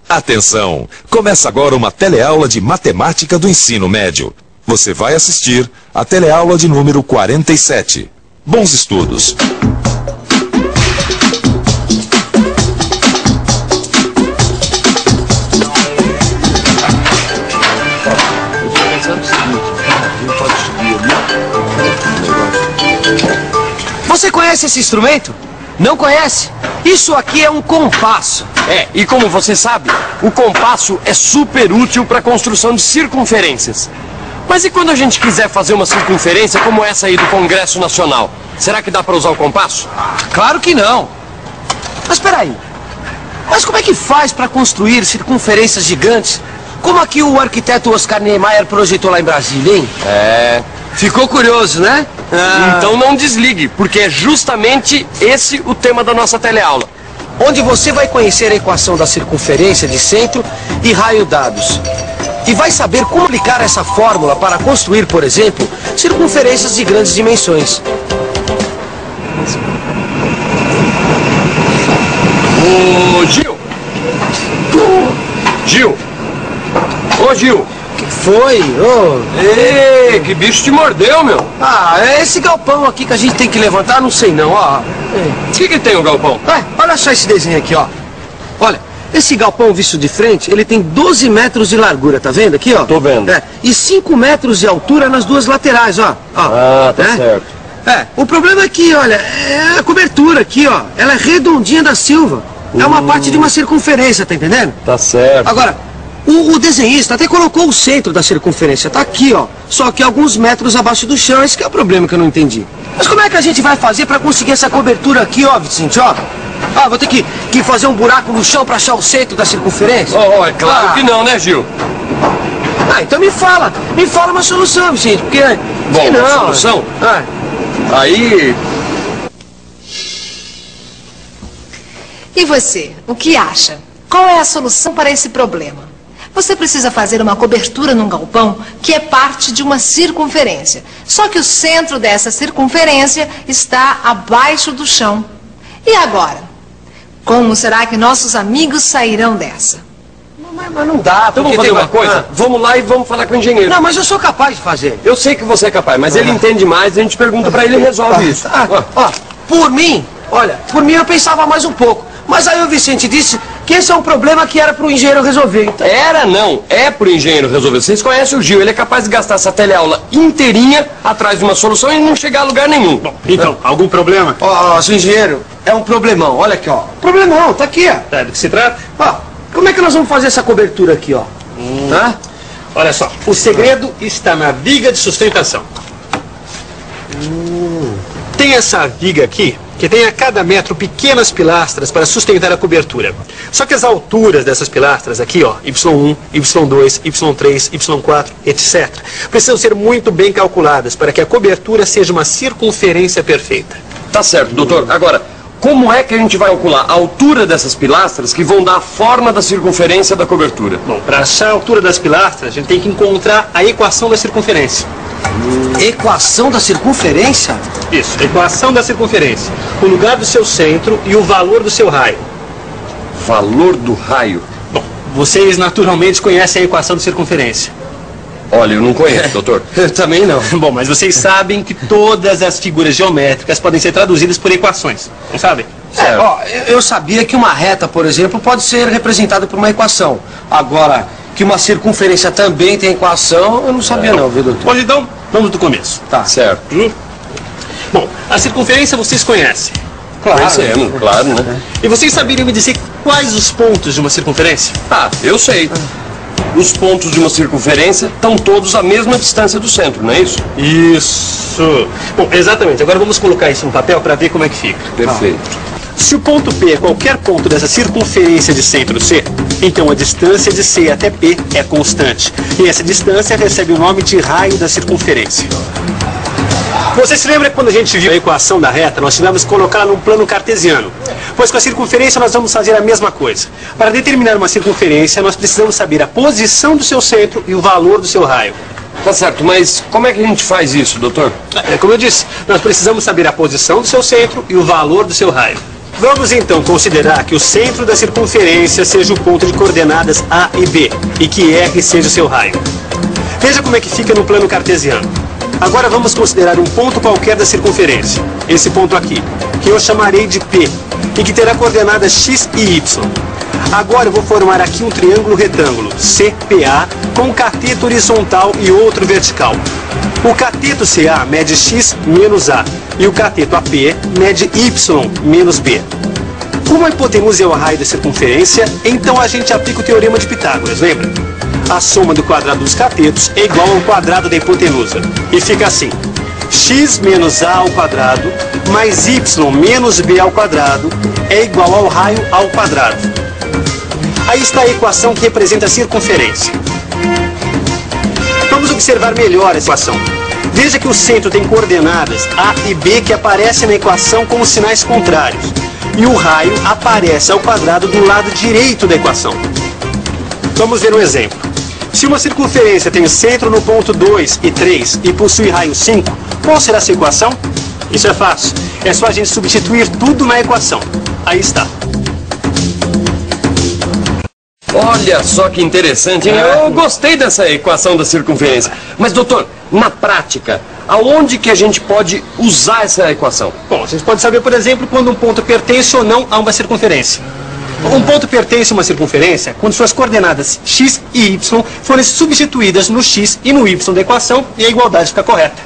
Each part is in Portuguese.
Atenção! Começa agora uma teleaula de matemática do ensino médio. Você vai assistir a teleaula de número 47. Bons estudos! Você conhece esse instrumento? Não conhece? Isso aqui é um compasso. E como você sabe, o compasso é super útil para a construção de circunferências. Mas e quando a gente quiser fazer uma circunferência como essa aí do Congresso Nacional? Será que dá para usar o compasso? Claro que não. Mas espera aí. Mas como é que faz para construir circunferências gigantes, como a que o arquiteto Oscar Niemeyer projetou lá em Brasília, hein? Ficou curioso, né? Então não desligue, porque é justamente esse o tema da nossa teleaula. Onde você vai conhecer a equação da circunferência de centro e raio dados. E vai saber como aplicar essa fórmula para construir, por exemplo, circunferências de grandes dimensões. Ô, Gil! Gil! Ô, Gil! Que foi? Ei, que bicho te mordeu, meu? É esse galpão aqui que a gente tem que levantar, não sei não, ó. O que tem o galpão? Olha só esse desenho aqui, ó. Olha, esse galpão visto de frente, ele tem 12 metros de largura, tá vendo aqui, ó? Tô vendo. E 5 metros de altura nas duas laterais, ó. Tá certo. O problema é que, olha, a cobertura aqui, ó, ela é redondinha da Silva. É uma parte de uma circunferência, tá entendendo? Tá certo. Agora, o desenhista até colocou o centro da circunferência, tá aqui, ó. Só que alguns metros abaixo do chão, esse que é o problema que eu não entendi. Mas como é que a gente vai fazer pra conseguir essa cobertura aqui, ó, Vicente, ó? Vou ter que fazer um buraco no chão pra achar o centro da circunferência? É claro que não, né, Gil? Então me fala uma solução, Vicente, porque... Bom, uma solução? Aí... E você, o que acha? Qual é a solução para esse problema? Você precisa fazer uma cobertura num galpão que é parte de uma circunferência. Só que o centro dessa circunferência está abaixo do chão. E agora? Como será que nossos amigos sairão dessa? Mas não dá, então vamos fazer uma coisa? Vamos lá e vamos falar com o engenheiro. Não, mas eu sou capaz de fazer. Eu sei que você é capaz, mas ele entende mais, a gente pergunta pra ele e resolve isso. Por mim eu pensava mais um pouco. Mas aí o Vicente disse que esse é um problema que era pro engenheiro resolver. Então... Era não, é pro engenheiro resolver. Vocês conhecem o Gil, ele é capaz de gastar essa teleaula inteirinha atrás de uma solução e não chegar a lugar nenhum. Bom, então, algum problema? Seu engenheiro, é um problemão, olha aqui, ó. Problemão, tá aqui, ó. Tá, do que se trata? Como é que nós vamos fazer essa cobertura aqui, ó? Olha só, o segredo está na viga de sustentação. Tem essa viga aqui, que tem a cada metro pequenas pilastras para sustentar a cobertura. Só que as alturas dessas pilastras aqui, ó, Y1, Y2, Y3, Y4, etc., precisam ser muito bem calculadas para que a cobertura seja uma circunferência perfeita. Tá certo, doutor. Agora, como é que a gente vai calcular a altura dessas pilastras que vão dar a forma da circunferência da cobertura? Bom, para achar a altura das pilastras, a gente tem que encontrar a equação da circunferência. Equação da circunferência? Isso, equação da circunferência. O lugar do seu centro e o valor do seu raio. Valor do raio? Bom, vocês naturalmente conhecem a equação de circunferência. Olha, eu não conheço, doutor. Eu também não. Bom, mas vocês sabem que todas as figuras geométricas podem ser traduzidas por equações, não sabem? Eu sabia que uma reta, por exemplo, pode ser representada por uma equação. Agora, que uma circunferência também tem equação, eu não sabia não, viu, doutor? Pois então, vamos do começo. Tá. Certo. Bom, a circunferência vocês conhecem. Claro. Conhecemos, claro, né? E vocês saberiam me dizer quais os pontos de uma circunferência? Eu sei. Os pontos de uma circunferência estão todos à mesma distância do centro, não é isso? Isso. Bom, exatamente. Agora vamos colocar isso no papel para ver como é que fica. Perfeito. Se o ponto P é qualquer ponto dessa circunferência de centro C, então a distância de C até P é constante. E essa distância recebe o nome de raio da circunferência. Você se lembra que quando a gente viu a equação da reta, nós tivemos que colocá-la num plano cartesiano? Pois com a circunferência nós vamos fazer a mesma coisa. Para determinar uma circunferência, nós precisamos saber a posição do seu centro e o valor do seu raio. Tá certo, mas como é que a gente faz isso, doutor? Como eu disse, nós precisamos saber a posição do seu centro e o valor do seu raio. Vamos então considerar que o centro da circunferência seja o ponto de coordenadas A e B e que R seja o seu raio. Veja como é que fica no plano cartesiano. Agora vamos considerar um ponto qualquer da circunferência, esse ponto aqui, que eu chamarei de P e que terá coordenadas X e Y. Agora eu vou formar aqui um triângulo retângulo, CPA, com um cateto horizontal e outro vertical. O cateto CA mede X menos A e o cateto AP mede Y menos B. Como a hipotenusa é o raio da circunferência, então a gente aplica o teorema de Pitágoras, lembra? A soma do quadrado dos catetos é igual ao quadrado da hipotenusa. E fica assim: x menos a ao quadrado mais y menos b ao quadrado é igual ao raio ao quadrado. Aí está a equação que representa a circunferência. Vamos observar melhor essa equação. Veja que o centro tem coordenadas A e B que aparecem na equação com os sinais contrários. E o raio aparece ao quadrado do lado direito da equação. Vamos ver um exemplo. Se uma circunferência tem centro no ponto 2 e 3 e possui raio 5, qual será a sua equação? Isso é fácil. É só a gente substituir tudo na equação. Aí está. Olha só que interessante, hein? Eu gostei dessa equação da circunferência. Mas, doutor, na prática, aonde que a gente pode usar essa equação? Bom, a gente pode saber, por exemplo, quando um ponto pertence ou não a uma circunferência. Um ponto pertence a uma circunferência quando suas coordenadas x e y forem substituídas no x e no y da equação e a igualdade fica correta.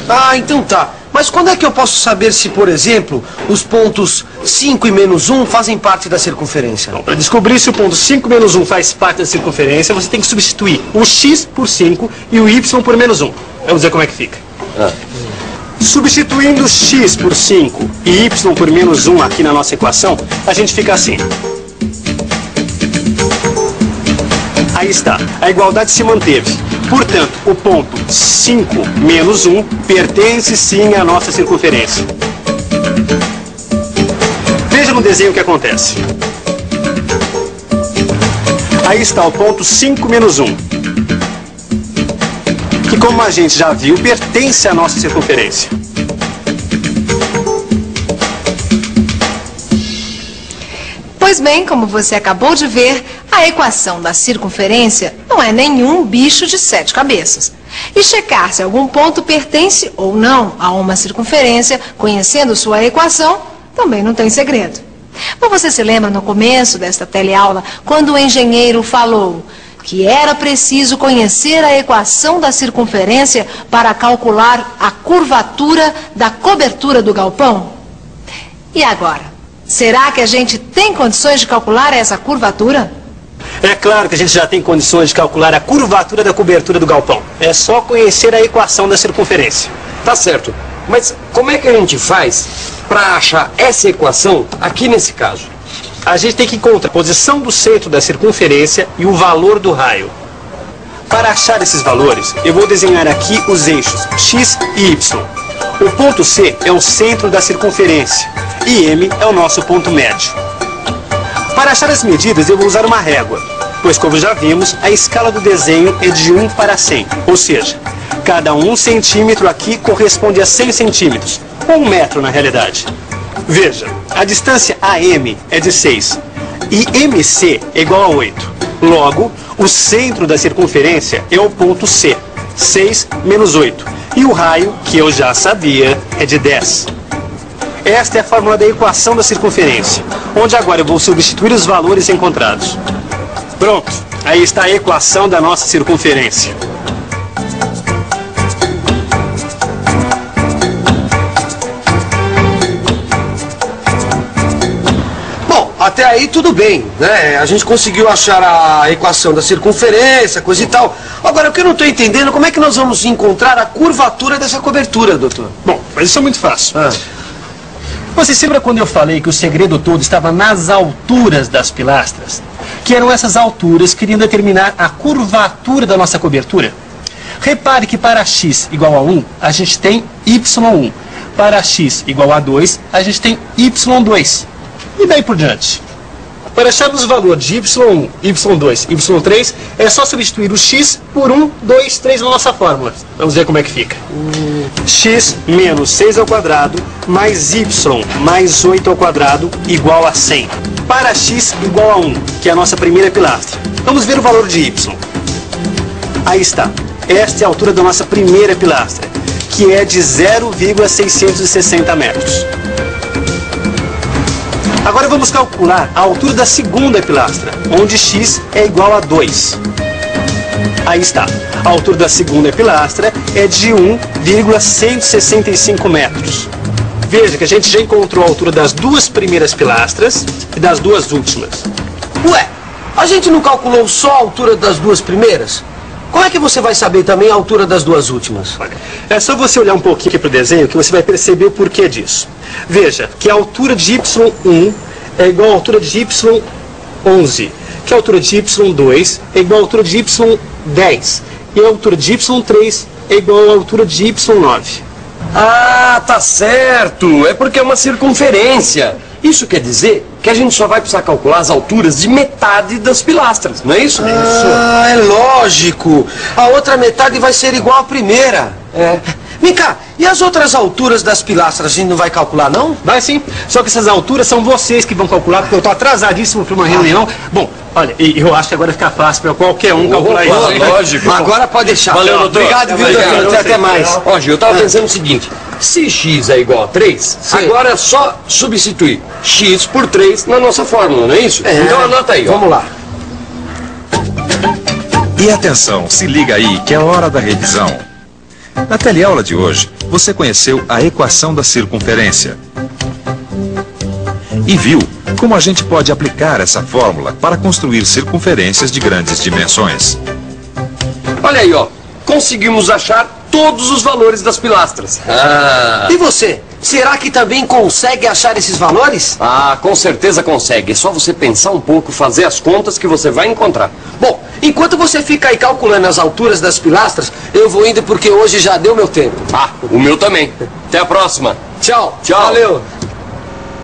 Ah, então tá. Mas quando é que eu posso saber se, por exemplo, os pontos 5 e menos 1 fazem parte da circunferência? Bom, para descobrir se o ponto 5 menos 1 faz parte da circunferência, você tem que substituir o x por 5 e o y por menos 1. Vamos ver como é que fica. Substituindo x por 5 e y por menos 1 aqui na nossa equação, a gente fica assim. Aí está, a igualdade se manteve. Portanto, o ponto 5 menos 1 pertence sim à nossa circunferência. Veja no desenho o que acontece. Aí está o ponto 5 menos 1. Que, como a gente já viu, pertence à nossa circunferência. Pois bem, como você acabou de ver, a equação da circunferência não é nenhum bicho de 7 cabeças. E checar se algum ponto pertence ou não a uma circunferência, conhecendo sua equação, também não tem segredo. Mas você se lembra no começo desta teleaula, quando o engenheiro falou que era preciso conhecer a equação da circunferência para calcular a curvatura da cobertura do galpão? E agora? Será que a gente tem condições de calcular essa curvatura? É claro que a gente já tem condições de calcular a curvatura da cobertura do galpão. É só conhecer a equação da circunferência. Tá certo. Mas como é que a gente faz para achar essa equação aqui nesse caso? A gente tem que encontrar a posição do centro da circunferência e o valor do raio. Para achar esses valores, eu vou desenhar aqui os eixos x e y. O ponto C é o centro da circunferência e M é o nosso ponto médio. Para achar as medidas, eu vou usar uma régua, pois, como já vimos, a escala do desenho é de 1 para 100, ou seja, cada 1 centímetro aqui corresponde a 100 centímetros, ou 1 metro na realidade. Veja, a distância AM é de 6 e MC é igual a 8. Logo, o centro da circunferência é o ponto C, 6 menos 8, e o raio, que eu já sabia, é de 10. Esta é a fórmula da equação da circunferência, onde agora eu vou substituir os valores encontrados. Pronto, aí está a equação da nossa circunferência. Bom, até aí tudo bem, né? A gente conseguiu achar a equação da circunferência, coisa e tal. Agora, o que eu não estou entendendo, como é que nós vamos encontrar a curvatura dessa cobertura, doutor? Bom, mas isso é muito fácil. Você se lembra quando eu falei que o segredo todo estava nas alturas das pilastras? Que eram essas alturas que iriam determinar a curvatura da nossa cobertura? Repare que para x igual a 1, a gente tem y1. Para x igual a 2, a gente tem y2. E daí por diante. Para acharmos o valor de y1, y2, y3, é só substituir o x por 1, 2, 3 na nossa fórmula. Vamos ver como é que fica. X menos 6 ao quadrado mais y mais 8 ao quadrado igual a 100. Para x igual a 1, que é a nossa primeira pilastra. Vamos ver o valor de y. Aí está. Esta é a altura da nossa primeira pilastra, que é de 0,660 metros. Agora vamos calcular a altura da segunda pilastra, onde x é igual a 2. Aí está. A altura da segunda pilastra é de 1,165 metros. Veja que a gente já encontrou a altura das duas primeiras pilastras e das duas últimas. Ué, a gente não calculou só a altura das duas primeiras? Como é que você vai saber também a altura das duas últimas? Olha, é só você olhar um pouquinho aqui para o desenho que você vai perceber o porquê disso. Veja que a altura de y1 é igual à altura de y11, que a altura de y2 é igual à altura de y10, e a altura de y3 é igual à altura de y9. Ah, tá certo. É porque é uma circunferência. Isso quer dizer que a gente só vai precisar calcular as alturas de metade das pilastras, não é isso? Ah, é lógico. A outra metade vai ser igual à primeira. É. Vem cá, e as outras alturas das pilastras a gente não vai calcular, não? Vai sim, só que essas alturas são vocês que vão calcular, porque eu estou atrasadíssimo para uma reunião. Bom, olha, e eu acho que agora fica fácil para qualquer um calcular isso. Lógico. Agora pode deixar. Valeu, doutor. Obrigado, viu, doutor? Até mais. Ó, Gil, eu tava pensando o seguinte. Se x é igual a 3, agora é só substituir x por 3 na nossa fórmula, não é isso? Então anota aí, ó. Vamos lá. E atenção, se liga aí que é hora da revisão. Na teleaula de hoje, você conheceu a equação da circunferência e viu como a gente pode aplicar essa fórmula para construir circunferências de grandes dimensões. Olha aí, ó. Conseguimos achar todos os valores das pilastras. E você? Será que também consegue achar esses valores? Ah, com certeza consegue. É só você pensar um pouco, fazer as contas que você vai encontrar. Bom, enquanto você fica aí calculando as alturas das pilastras, eu vou indo porque hoje já deu meu tempo. Ah, o meu também. Até a próxima. Tchau. Tchau. Valeu.